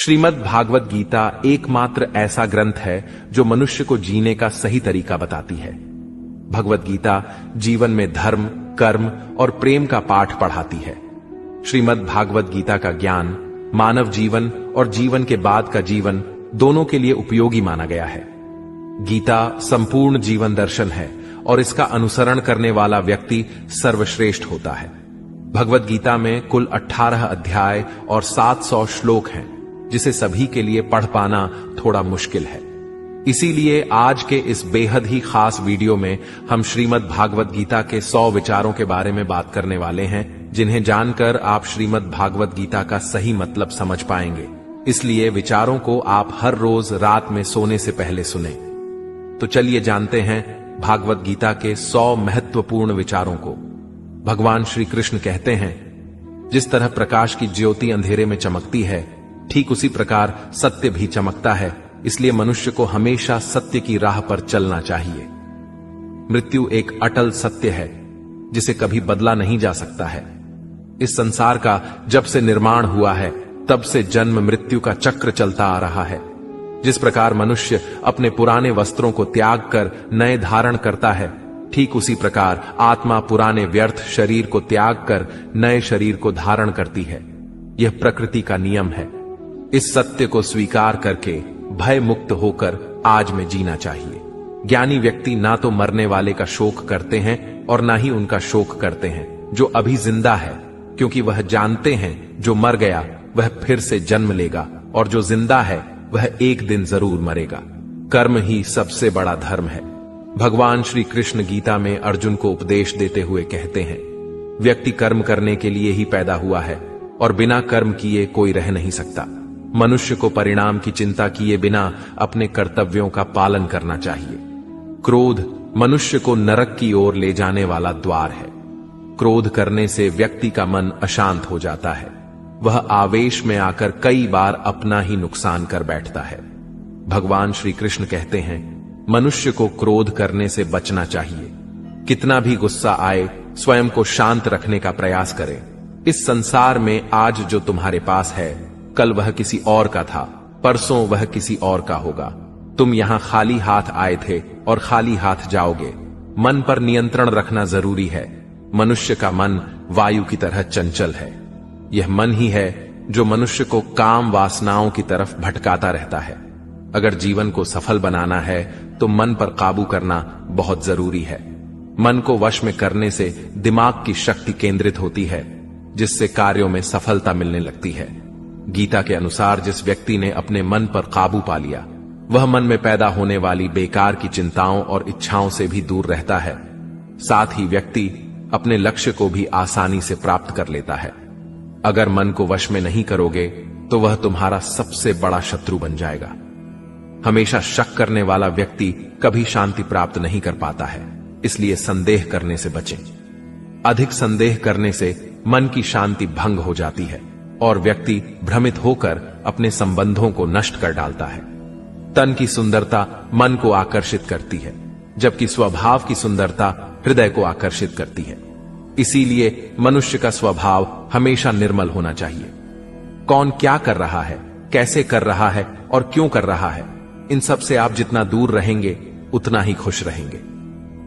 श्रीमद् भागवत गीता एकमात्र ऐसा ग्रंथ है जो मनुष्य को जीने का सही तरीका बताती है। भगवत गीता जीवन में धर्म, कर्म और प्रेम का पाठ पढ़ाती है। श्रीमद् भागवत गीता का ज्ञान मानव जीवन और जीवन के बाद का जीवन दोनों के लिए उपयोगी माना गया है। गीता संपूर्ण जीवन दर्शन है और इसका अनुसरण करने वाला व्यक्ति सर्वश्रेष्ठ होता है। भगवत गीता में कुल 18 अध्याय और 700 श्लोक हैं, जिसे सभी के लिए पढ़ पाना थोड़ा मुश्किल है। इसीलिए आज के इस बेहद ही खास वीडियो में हम श्रीमद् भागवत गीता के 100 विचारों के बारे में बात करने वाले हैं, जिन्हें जानकर आप श्रीमद् भागवत गीता का सही मतलब समझ पाएंगे। इसलिए विचारों को आप हर रोज रात में सोने से पहले सुनें। तो चलिए जानते हैं भागवत गीता के 100 महत्वपूर्ण विचारों को। भगवान श्री कृष्ण कहते हैं, जिस तरह प्रकाश की ज्योति अंधेरे में चमकती है, ठीक उसी प्रकार सत्य भी चमकता है। इसलिए मनुष्य को हमेशा सत्य की राह पर चलना चाहिए। मृत्यु एक अटल सत्य है, जिसे कभी बदला नहीं जा सकता है। इस संसार का जब से निर्माण हुआ है, तब से जन्म मृत्यु का चक्र चलता आ रहा है। जिस प्रकार मनुष्य अपने पुराने वस्त्रों को त्याग कर नए धारण करता है, ठीक उसी प्रकार आत्मा पुराने व्यर्थ शरीर को त्याग कर नए शरीर को धारण करती है। यह प्रकृति का नियम है। इस सत्य को स्वीकार करके भय मुक्त होकर आज में जीना चाहिए। ज्ञानी व्यक्ति ना तो मरने वाले का शोक करते हैं और ना ही उनका शोक करते हैं जो अभी जिंदा है, क्योंकि वह जानते हैं जो मर गया वह फिर से जन्म लेगा और जो जिंदा है वह एक दिन जरूर मरेगा। कर्म ही सबसे बड़ा धर्म है। भगवान श्री कृष्ण गीता में अर्जुन को उपदेश देते हुए कहते हैं, व्यक्ति कर्म करने के लिए ही पैदा हुआ है और बिना कर्म किए कोई रह नहीं सकता। मनुष्य को परिणाम की चिंता किए बिना अपने कर्तव्यों का पालन करना चाहिए। क्रोध मनुष्य को नरक की ओर ले जाने वाला द्वार है। क्रोध करने से व्यक्ति का मन अशांत हो जाता है। वह आवेश में आकर कई बार अपना ही नुकसान कर बैठता है। भगवान श्री कृष्ण कहते हैं, मनुष्य को क्रोध करने से बचना चाहिए। कितना भी गुस्सा आए, स्वयं को शांत रखने का प्रयास करें। इस संसार में आज जो तुम्हारे पास है, कल वह किसी और का था, परसों वह किसी और का होगा। तुम यहां खाली हाथ आए थे और खाली हाथ जाओगे। मन पर नियंत्रण रखना जरूरी है। मनुष्य का मन वायु की तरह चंचल है। यह मन ही है जो मनुष्य को काम वासनाओं की तरफ भटकाता रहता है। अगर जीवन को सफल बनाना है तो मन पर काबू करना बहुत जरूरी है। मन को वश में करने से दिमाग की शक्ति केंद्रित होती है, जिससे कार्यों में सफलता मिलने लगती है। गीता के अनुसार जिस व्यक्ति ने अपने मन पर काबू पा लिया, वह मन में पैदा होने वाली बेकार की चिंताओं और इच्छाओं से भी दूर रहता है। साथ ही व्यक्ति अपने लक्ष्य को भी आसानी से प्राप्त कर लेता है। अगर मन को वश में नहीं करोगे तो वह तुम्हारा सबसे बड़ा शत्रु बन जाएगा। हमेशा शक करने वाला व्यक्ति कभी शांति प्राप्त नहीं कर पाता है। इसलिए संदेह करने से बचें। अधिक संदेह करने से मन की शांति भंग हो जाती है और व्यक्ति भ्रमित होकर अपने संबंधों को नष्ट कर डालता है। तन की सुंदरता मन को आकर्षित करती है, जबकि स्वभाव की सुंदरता हृदय को आकर्षित करती है। इसीलिए मनुष्य का स्वभाव हमेशा निर्मल होना चाहिए। कौन क्या कर रहा है, कैसे कर रहा है और क्यों कर रहा है, इन सब से आप जितना दूर रहेंगे उतना ही खुश रहेंगे।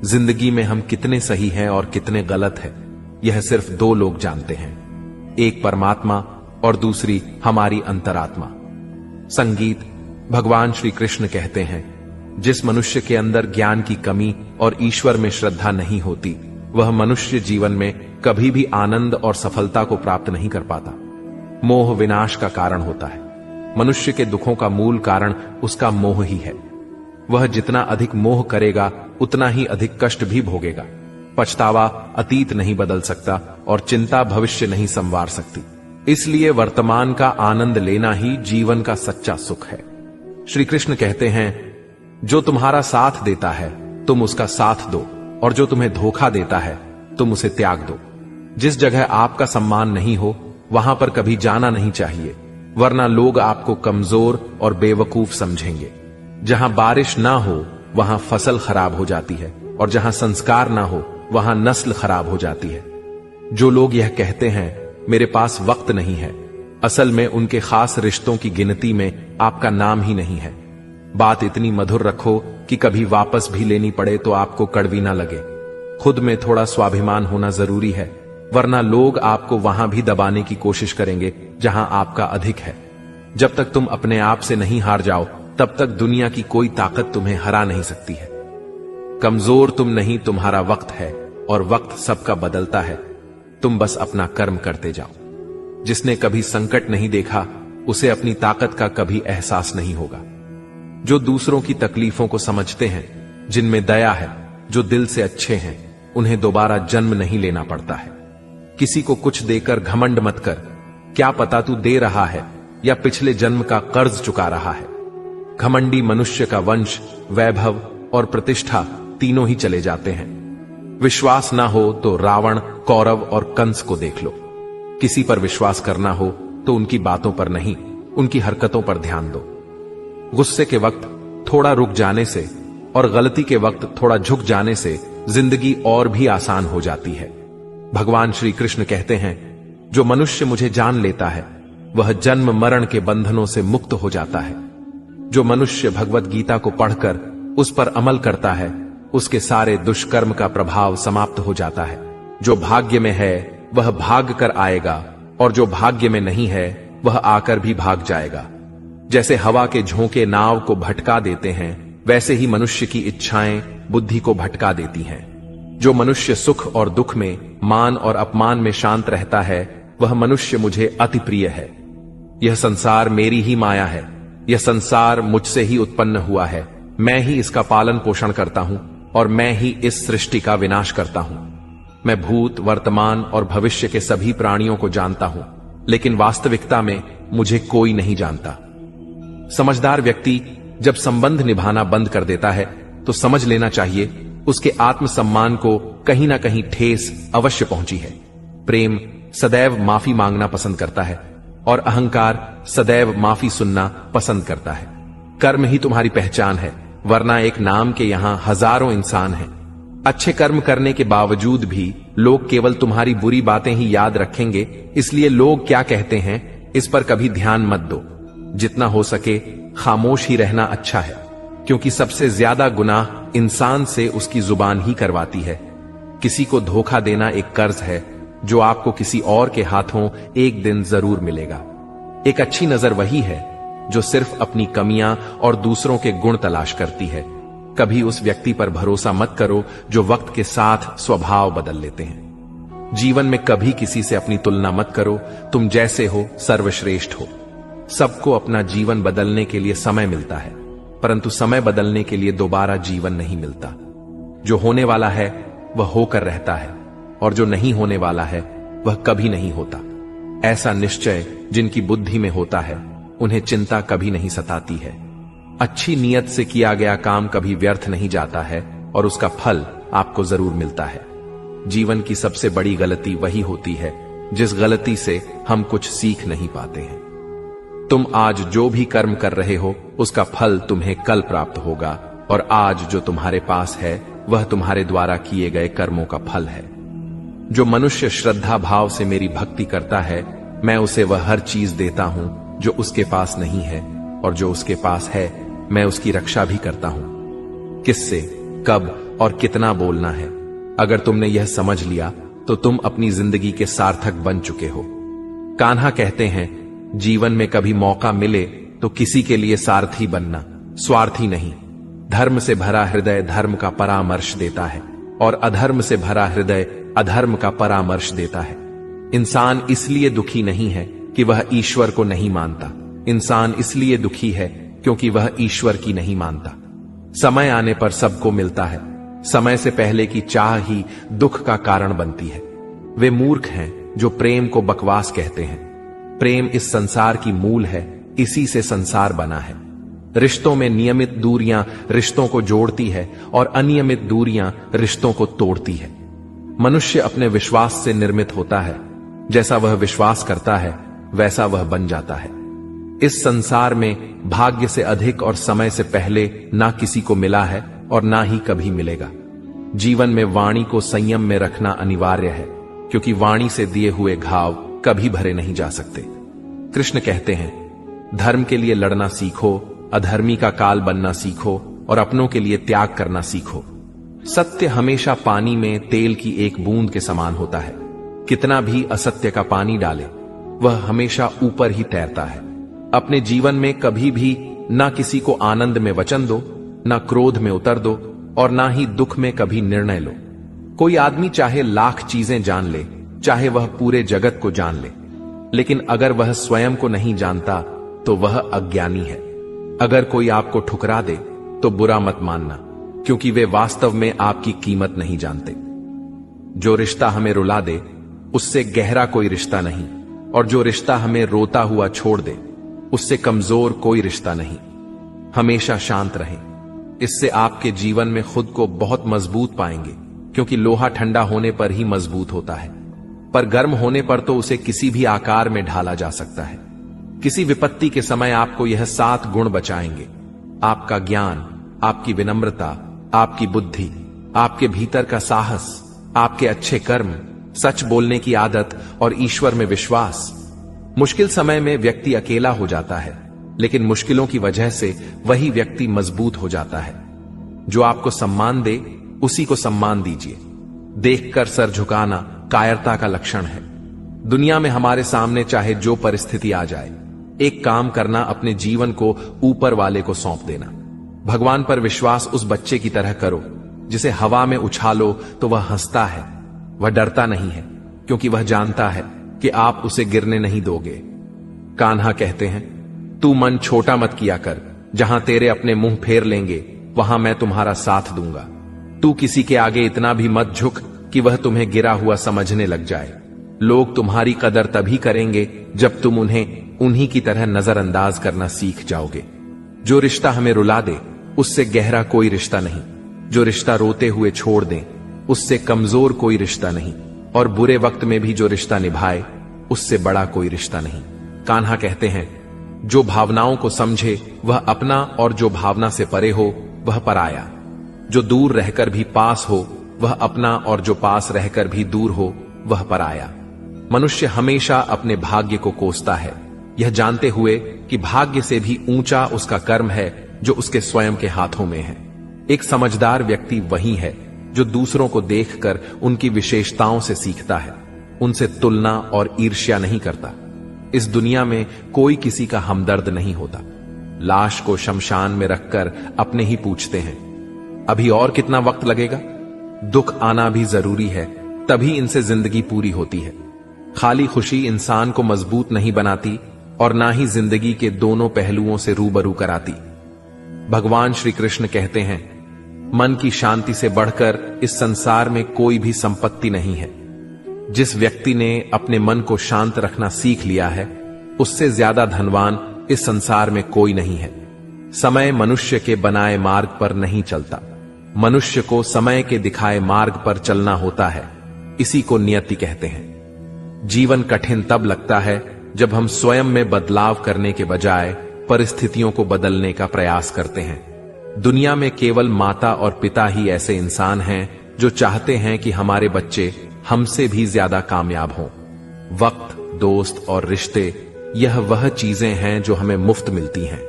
जिंदगी में हम कितने सही हैं और कितने गलत हैं, यह सिर्फ 2 लोग जानते हैं, एक परमात्मा और दूसरी हमारी अंतरात्मा। संगीत भगवान श्री कृष्ण कहते हैं, जिस मनुष्य के अंदर ज्ञान की कमी और ईश्वर में श्रद्धा नहीं होती, वह मनुष्य जीवन में कभी भी आनंद और सफलता को प्राप्त नहीं कर पाता। मोह विनाश का कारण होता है। मनुष्य के दुखों का मूल कारण उसका मोह ही है। वह जितना अधिक मोह करेगा उतना ही अधिक कष्ट भी भोगेगा। पछतावा अतीत नहीं बदल सकता और चिंता भविष्य नहीं संवार सकती। इसलिए वर्तमान का आनंद लेना ही जीवन का सच्चा सुख है। श्री कृष्ण कहते हैं, जो तुम्हारा साथ देता है तुम उसका साथ दो, और जो तुम्हें धोखा देता है तुम उसे त्याग दो। जिस जगह आपका सम्मान नहीं हो वहां पर कभी जाना नहीं चाहिए, वरना लोग आपको कमजोर और बेवकूफ समझेंगे। जहां बारिश ना हो वहां फसल खराब हो जाती है, और जहां संस्कार ना हो वहां नस्ल खराब हो जाती है। जो लोग यह कहते हैं, मेरे पास वक्त नहीं है, असल में उनके खास रिश्तों की गिनती में आपका नाम ही नहीं है। बात इतनी मधुर रखो कि कभी वापस भी लेनी पड़े तो आपको कड़वी ना लगे। खुद में थोड़ा स्वाभिमान होना जरूरी है, वरना लोग आपको वहां भी दबाने की कोशिश करेंगे जहां आपका अधिक है। जब तक तुम अपने आप से नहीं हार जाओ, तब तक दुनिया की कोई ताकत तुम्हें हरा नहीं सकती है। कमजोर तुम नहीं, तुम्हारा वक्त है, और वक्त सबका बदलता है। तुम बस अपना कर्म करते जाओ। जिसने कभी संकट नहीं देखा, उसे अपनी ताकत का कभी एहसास नहीं होगा। जो दूसरों की तकलीफों को समझते हैं, जिनमें दया है, जो दिल से अच्छे हैं, उन्हें दोबारा जन्म नहीं लेना पड़ता है। किसी को कुछ देकर घमंड मत कर। क्या पता तू दे रहा है या पिछले जन्म का कर्ज चुका रहा है। घमंडी मनुष्य का वंश, वैभव और प्रतिष्ठा तीनों ही चले जाते हैं। विश्वास ना हो तो रावण, कौरव और कंस को देख लो। किसी पर विश्वास करना हो तो उनकी बातों पर नहीं, उनकी हरकतों पर ध्यान दो। गुस्से के वक्त थोड़ा रुक जाने से और गलती के वक्त थोड़ा झुक जाने से जिंदगी और भी आसान हो जाती है। भगवान श्री कृष्ण कहते हैं, जो मनुष्य मुझे जान लेता है वह जन्म मरण के बंधनों से मुक्त हो जाता है। जो मनुष्य भगवत गीता को पढ़कर उस पर अमल करता है, उसके सारे दुष्कर्म का प्रभाव समाप्त हो जाता है। जो भाग्य में है वह भाग कर आएगा, और जो भाग्य में नहीं है वह आकर भी भाग जाएगा। जैसे हवा के झोंके नाव को भटका देते हैं, वैसे ही मनुष्य की इच्छाएं बुद्धि को भटका देती हैं। जो मनुष्य सुख और दुख में, मान और अपमान में शांत रहता है, वह मनुष्य मुझे अति प्रिय है। यह संसार मेरी ही माया है। यह संसार मुझसे ही उत्पन्न हुआ है। मैं ही इसका पालन पोषण करता हूं और मैं ही इस सृष्टि का विनाश करता हूं। मैं भूत, वर्तमान और भविष्य के सभी प्राणियों को जानता हूं, लेकिन वास्तविकता में मुझे कोई नहीं जानता। समझदार व्यक्ति जब संबंध निभाना बंद कर देता है तो समझ लेना चाहिए उसके आत्मसम्मान को कहीं ना कहीं ठेस अवश्य पहुंची है। प्रेम सदैव माफी मांगना पसंद करता है और अहंकार सदैव माफी सुनना पसंद करता है। कर्म ही तुम्हारी पहचान है, वरना एक नाम के यहां हजारों इंसान हैं। अच्छे कर्म करने के बावजूद भी लोग केवल तुम्हारी बुरी बातें ही याद रखेंगे, इसलिए लोग क्या कहते हैं इस पर कभी ध्यान मत दो। जितना हो सके खामोश ही रहना अच्छा है, क्योंकि सबसे ज्यादा गुनाह इंसान से उसकी जुबान ही करवाती है। किसी को धोखा देना एक कर्ज है जो आपको किसी और के हाथों एक दिन जरूर मिलेगा। एक अच्छी नजर वही है जो सिर्फ अपनी कमियां और दूसरों के गुण तलाश करती है। कभी उस व्यक्ति पर भरोसा मत करो जो वक्त के साथ स्वभाव बदल लेते हैं। जीवन में कभी किसी से अपनी तुलना मत करो। तुम जैसे हो सर्वश्रेष्ठ हो। सबको अपना जीवन बदलने के लिए समय मिलता है, परंतु समय बदलने के लिए दोबारा जीवन नहीं मिलता। जो होने वाला है वह होकर रहता है, और जो नहीं होने वाला है वह कभी नहीं होता। ऐसा निश्चय जिनकी बुद्धि में होता है, उन्हें चिंता कभी नहीं सताती है। अच्छी नीयत से किया गया काम कभी व्यर्थ नहीं जाता है, और उसका फल आपको जरूर मिलता है। जीवन की सबसे बड़ी गलती वही होती है जिस गलती से हम कुछ सीख नहीं पाते हैं। तुम आज जो भी कर्म कर रहे हो, उसका फल तुम्हें कल प्राप्त होगा, और आज जो तुम्हारे पास है वह तुम्हारे द्वारा किए गए कर्मों का फल है। जो मनुष्य श्रद्धा भाव से मेरी भक्ति करता है, मैं उसे वह हर चीज देता हूं जो उसके पास नहीं है, और जो उसके पास है मैं उसकी रक्षा भी करता हूं। किससे, कब और कितना बोलना है, अगर तुमने यह समझ लिया तो तुम अपनी जिंदगी के सार्थक बन चुके हो। कान्हा कहते हैं, जीवन में कभी मौका मिले तो किसी के लिए सारथी बनना, स्वार्थी नहीं। धर्म से भरा हृदय धर्म का परामर्श देता है, और अधर्म से भरा हृदय अधर्म का परामर्श देता है। इंसान इसलिए दुखी नहीं है कि वह ईश्वर को नहीं मानता। इंसान इसलिए दुखी है क्योंकि वह ईश्वर की नहीं मानता। समय आने पर सबको मिलता है। समय से पहले की चाह ही दुख का कारण बनती है। वे मूर्ख हैं जो प्रेम को बकवास कहते हैं। प्रेम इस संसार की मूल है, इसी से संसार बना है। रिश्तों में नियमित दूरियां रिश्तों को जोड़ती है, और अनियमित दूरियां रिश्तों को तोड़ती है। मनुष्य अपने विश्वास से निर्मित होता है। जैसा वह विश्वास करता है वैसा वह बन जाता है। इस संसार में भाग्य से अधिक और समय से पहले ना किसी को मिला है और ना ही कभी मिलेगा। जीवन में वाणी को संयम में रखना अनिवार्य है, क्योंकि वाणी से दिए हुए घाव कभी भरे नहीं जा सकते। कृष्ण कहते हैं, धर्म के लिए लड़ना सीखो, अधर्मी का काल बनना सीखो और अपनों के लिए त्याग करना सीखो। सत्य हमेशा पानी में तेल की एक बूंद के समान होता है। कितना भी असत्य का पानी डाले, वह हमेशा ऊपर ही तैरता है। अपने जीवन में कभी भी ना किसी को आनंद में वचन दो, ना क्रोध में उतर दो और ना ही दुख में कभी निर्णय लो। कोई आदमी चाहे लाख चीजें जान ले, चाहे वह पूरे जगत को जान ले, लेकिन अगर वह स्वयं को नहीं जानता तो वह अज्ञानी है। अगर कोई आपको ठुकरा दे तो बुरा मत मानना, क्योंकि वे वास्तव में आपकी कीमत नहीं जानते। जो रिश्ता हमें रुला दे उससे गहरा कोई रिश्ता नहीं, और जो रिश्ता हमें रोता हुआ छोड़ दे उससे कमजोर कोई रिश्ता नहीं। हमेशा शांत रहें, इससे आपके जीवन में खुद को बहुत मजबूत पाएंगे, क्योंकि लोहा ठंडा होने पर ही मजबूत होता है, पर गर्म होने पर तो उसे किसी भी आकार में ढाला जा सकता है। किसी विपत्ति के समय आपको यह 7 गुण बचाएंगे: आपका ज्ञान, आपकी विनम्रता, आपकी बुद्धि, आपके भीतर का साहस, आपके अच्छे कर्म, सच बोलने की आदत और ईश्वर में विश्वास। मुश्किल समय में व्यक्ति अकेला हो जाता है, लेकिन मुश्किलों की वजह से वही व्यक्ति मजबूत हो जाता है। जो आपको सम्मान दे उसी को सम्मान दीजिए। देखकर सर झुकाना कायरता का लक्षण है। दुनिया में हमारे सामने चाहे जो परिस्थिति आ जाए, एक काम करना, अपने जीवन को ऊपर वाले को सौंप देना। भगवान पर विश्वास उस बच्चे की तरह करो जिसे हवा में उछालो तो वह हंसता है। वह डरता नहीं है, क्योंकि वह जानता है कि आप उसे गिरने नहीं दोगे। कान्हा कहते हैं, तू मन छोटा मत किया कर, जहां तेरे अपने मुंह फेर लेंगे वहां मैं तुम्हारा साथ दूंगा। तू किसी के आगे इतना भी मत झुक कि वह तुम्हें गिरा हुआ समझने लग जाए। लोग तुम्हारी कदर तभी करेंगे जब तुम उन्हें उन्हीं की तरह नजरअंदाज करना सीख जाओगे। जो रिश्ता हमें रुला दे उससे गहरा कोई रिश्ता नहीं। जो रिश्ता रोते हुए छोड़ दें उससे कमजोर कोई रिश्ता नहीं, और बुरे वक्त में भी जो रिश्ता निभाए उससे बड़ा कोई रिश्ता नहीं। कान्हा कहते हैं, जो भावनाओं को समझे वह अपना, और जो भावना से परे हो वह पराया। जो दूर रहकर भी पास हो वह अपना, और जो पास रहकर भी दूर हो वह पराया। मनुष्य हमेशा अपने भाग्य को कोसता है, यह जानते हुए कि भाग्य से भी ऊंचा उसका कर्म है जो उसके स्वयं के हाथों में है। एक समझदार व्यक्ति वही है जो दूसरों को देखकर उनकी विशेषताओं से सीखता है, उनसे तुलना और ईर्ष्या नहीं करता। इस दुनिया में कोई किसी का हमदर्द नहीं होता। लाश को शमशान में रखकर अपने ही पूछते हैं, अभी और कितना वक्त लगेगा? दुख आना भी जरूरी है, तभी इनसे जिंदगी पूरी होती है। खाली खुशी इंसान को मजबूत नहीं बनाती और ना ही जिंदगी के दोनों पहलुओं से रूबरू कराती। भगवान श्री कृष्ण कहते हैं, मन की शांति से बढ़कर इस संसार में कोई भी संपत्ति नहीं है। जिस व्यक्ति ने अपने मन को शांत रखना सीख लिया है, उससे ज्यादा धनवान इस संसार में कोई नहीं है। समय मनुष्य के बनाए मार्ग पर नहीं चलता, मनुष्य को समय के दिखाए मार्ग पर चलना होता है। इसी को नियति कहते हैं। जीवन कठिन तब लगता है जब हम स्वयं में बदलाव करने के बजाय परिस्थितियों को बदलने का प्रयास करते हैं। दुनिया में केवल माता और पिता ही ऐसे इंसान हैं जो चाहते हैं कि हमारे बच्चे हमसे भी ज्यादा कामयाब हों। वक्त, दोस्त और रिश्ते, यह वह चीजें हैं जो हमें मुफ्त मिलती हैं,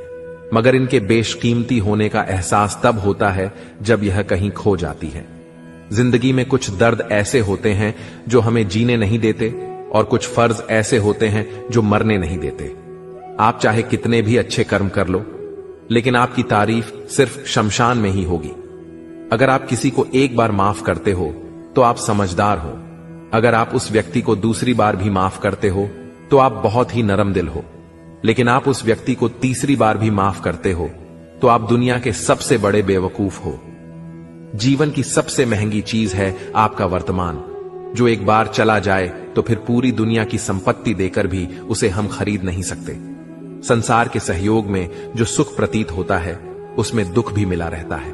मगर इनके बेशकीमती होने का एहसास तब होता है जब यह कहीं खो जाती है। जिंदगी में कुछ दर्द ऐसे होते हैं जो हमें जीने नहीं देते, और कुछ फर्ज ऐसे होते हैं जो मरने नहीं देते। आप चाहे कितने भी अच्छे कर्म कर लो, लेकिन आपकी तारीफ सिर्फ शमशान में ही होगी। अगर आप किसी को एक बार माफ करते हो तो आप समझदार हो। अगर आप उस व्यक्ति को दूसरी बार भी माफ करते हो तो आप बहुत ही नरम दिल हो। लेकिन आप उस व्यक्ति को तीसरी बार भी माफ करते हो तो आप दुनिया के सबसे बड़े बेवकूफ हो। जीवन की सबसे महंगी चीज है आपका वर्तमान, जो एक बार चला जाए तो फिर पूरी दुनिया की संपत्ति देकर भी उसे हम खरीद नहीं सकते। संसार के सहयोग में जो सुख प्रतीत होता है उसमें दुख भी मिला रहता है,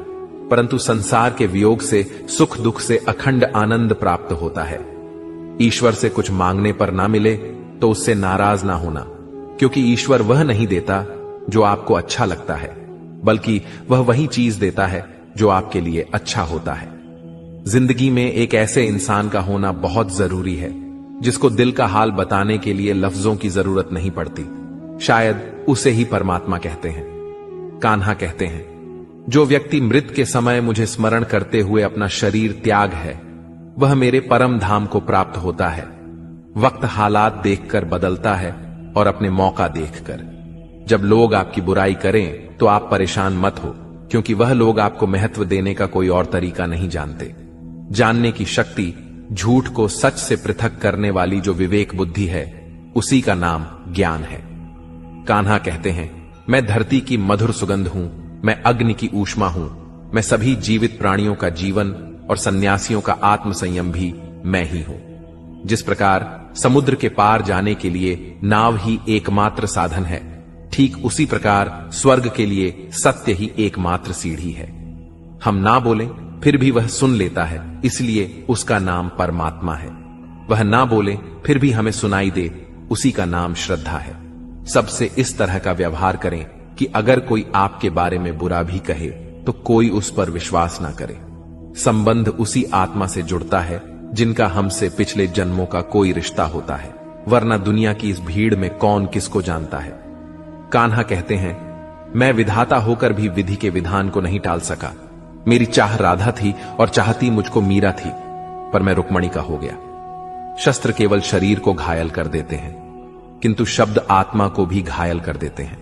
परंतु संसार के वियोग से सुख दुख से अखंड आनंद प्राप्त होता है। ईश्वर से कुछ मांगने पर ना मिले तो उससे नाराज ना होना, क्योंकि ईश्वर वह नहीं देता जो आपको अच्छा लगता है, बल्कि वह वही चीज देता है जो आपके लिए अच्छा होता है। जिंदगी में एक ऐसे इंसान का होना बहुत जरूरी है जिसको दिल का हाल बताने के लिए लफ्जों की जरूरत नहीं पड़ती। शायद उसे ही परमात्मा कहते हैं। कान्हा कहते हैं, जो व्यक्ति मृत के समय मुझे स्मरण करते हुए अपना शरीर त्याग है, वह मेरे परम धाम को प्राप्त होता है। वक्त हालात देखकर बदलता है और अपने मौका देखकर। जब लोग आपकी बुराई करें तो आप परेशान मत हो, क्योंकि वह लोग आपको महत्व देने का कोई और तरीका नहीं जानते। जानने की शक्ति, झूठ को सच से पृथक करने वाली जो विवेक बुद्धि है, उसी का नाम ज्ञान है। कान्हा कहते हैं, मैं धरती की मधुर सुगंध हूं, मैं अग्नि की ऊष्मा हूं, मैं सभी जीवित प्राणियों का जीवन और सन्यासियों का आत्म संयम भी मैं ही हूं। जिस प्रकार समुद्र के पार जाने के लिए नाव ही एकमात्र साधन है, ठीक उसी प्रकार स्वर्ग के लिए सत्य ही एकमात्र सीढ़ी है। हम ना बोलें फिर भी वह सुन लेता है, इसलिए उसका नाम परमात्मा है। वह ना बोले फिर भी हमें सुनाई दे, उसी का नाम श्रद्धा है। सबसे इस तरह का व्यवहार करें कि अगर कोई आपके बारे में बुरा भी कहे तो कोई उस पर विश्वास ना करे। संबंध उसी आत्मा से जुड़ता है जिनका हमसे पिछले जन्मों का कोई रिश्ता होता है, वरना दुनिया की इस भीड़ में कौन किसको जानता है। कान्हा कहते हैं, मैं विधाता होकर भी विधि के विधान को नहीं टाल सका। मेरी चाह राधा थी और चाहती मुझको मीरा थी, पर मैं रुक्मणी का हो गया। शस्त्र केवल शरीर को घायल कर देते हैं, किंतु शब्द आत्मा को भी घायल कर देते हैं।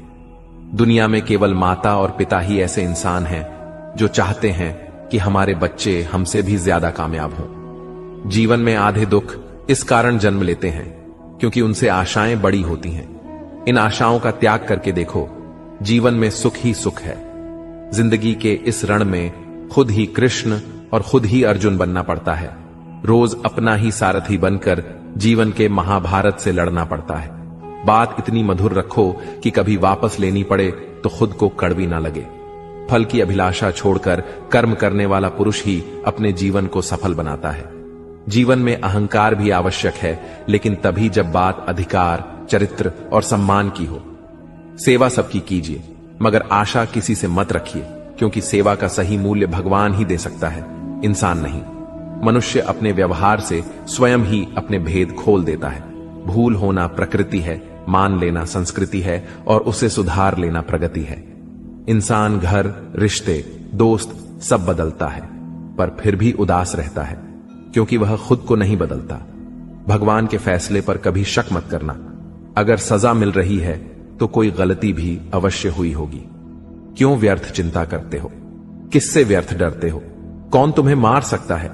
दुनिया में केवल माता और पिता ही ऐसे इंसान हैं जो चाहते हैं कि हमारे बच्चे हमसे भी ज्यादा कामयाब हों। जीवन में आधे दुख इस कारण जन्म लेते हैं क्योंकि उनसे आशाएं बड़ी होती हैं। इन आशाओं का त्याग करके देखो, जीवन में सुख ही सुख है। जिंदगी के इस रण में खुद ही कृष्ण और खुद ही अर्जुन बनना पड़ता है। रोज अपना ही सारथी बनकर जीवन के महाभारत से लड़ना पड़ता है। बात इतनी मधुर रखो कि कभी वापस लेनी पड़े तो खुद को कड़वी ना लगे। फल की अभिलाषा छोड़कर कर्म करने वाला पुरुष ही अपने जीवन को सफल बनाता है। जीवन में अहंकार भी आवश्यक है, लेकिन तभी जब बात अधिकार, चरित्र और सम्मान की हो। सेवा सबकी कीजिए, मगर आशा किसी से मत रखिए, क्योंकि सेवा का सही मूल्य भगवान ही दे सकता है, इंसान नहीं। मनुष्य अपने व्यवहार से स्वयं ही अपने भेद खोल देता है। भूल होना प्रकृति है, मान लेना संस्कृति है और उसे सुधार लेना प्रगति है। इंसान घर, रिश्ते, दोस्त सब बदलता है, पर फिर भी उदास रहता है, क्योंकि वह खुद को नहीं बदलता। भगवान के फैसले पर कभी शक मत करना। अगर सजा मिल रही है तो कोई गलती भी अवश्य हुई होगी। क्यों व्यर्थ चिंता करते हो? किससे व्यर्थ डरते हो? कौन तुम्हें मार सकता है?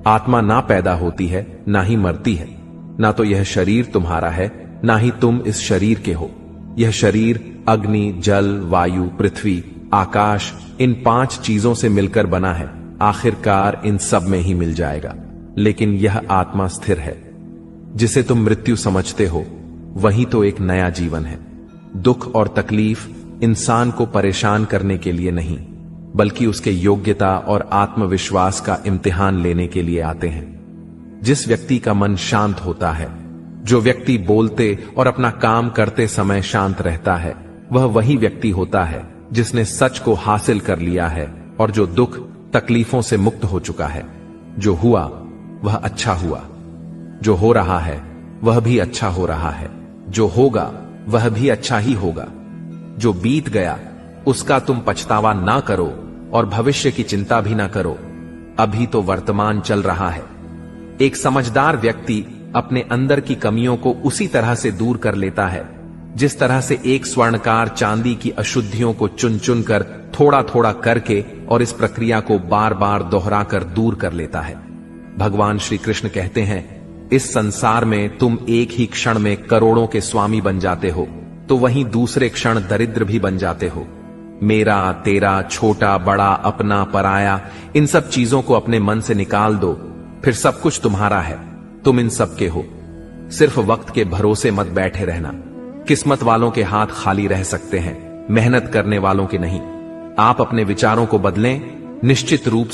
आत्मा ना पैदा होती है, ना ही मरती है। ना तो यह शरीर तुम्हारा है, ना ही तुम इस शरीर के हो। यह शरीर अग्नि, जल, वायु, पृथ्वी, आकाश, इन 5 चीजों से मिलकर बना है। आखिरकार इन सब में ही मिल जाएगा, लेकिन यह आत्मा स्थिर है। जिसे तुम मृत्यु समझते हो, वही तो एक नया जीवन है। दुख और तकलीफ इंसान को परेशान करने के लिए नहीं, बल्कि उसके योग्यता और आत्मविश्वास का इम्तिहान लेने के लिए आते हैं। जिस व्यक्ति का मन शांत होता है, जो व्यक्ति बोलते और अपना काम करते समय शांत रहता है, वह वही व्यक्ति होता है जिसने सच को हासिल कर लिया है और जो दुख तकलीफों से मुक्त हो चुका है। जो हुआ वह अच्छा हुआ, जो हो रहा है वह भी अच्छा हो रहा है, जो होगा वह भी अच्छा ही होगा। जो बीत गया उसका तुम पछतावा ना करो और भविष्य की चिंता भी ना करो। अभी तो वर्तमान चल रहा है। एक समझदार व्यक्ति अपने अंदर की कमियों को उसी तरह से दूर कर लेता है जिस तरह से एक स्वर्णकार चांदी की अशुद्धियों को चुन चुन कर थोड़ा थोड़ा करके और इस प्रक्रिया को बार बार दोहराकर दूर कर लेता है। भगवान श्री कृष्ण कहते हैं, इस संसार में तुम एक ही क्षण में करोड़ों के स्वामी बन जाते हो, तो वहीं दूसरे क्षण दरिद्र भी बन जाते हो। मेरा, तेरा, छोटा, बड़ा, अपना, पराया, इन सब चीजों को अपने मन से निकाल दो, फिर सब कुछ तुम्हारा है। तुम इन सब के हो। सिर्फ वक्त के भरोसे मत बैठे रहना। किस्मत वालों के हाथ खाली रह सकते हैं, मेहनत करने वालों के नहीं। आप अपने विचारों को बदलें, निश्चित रूप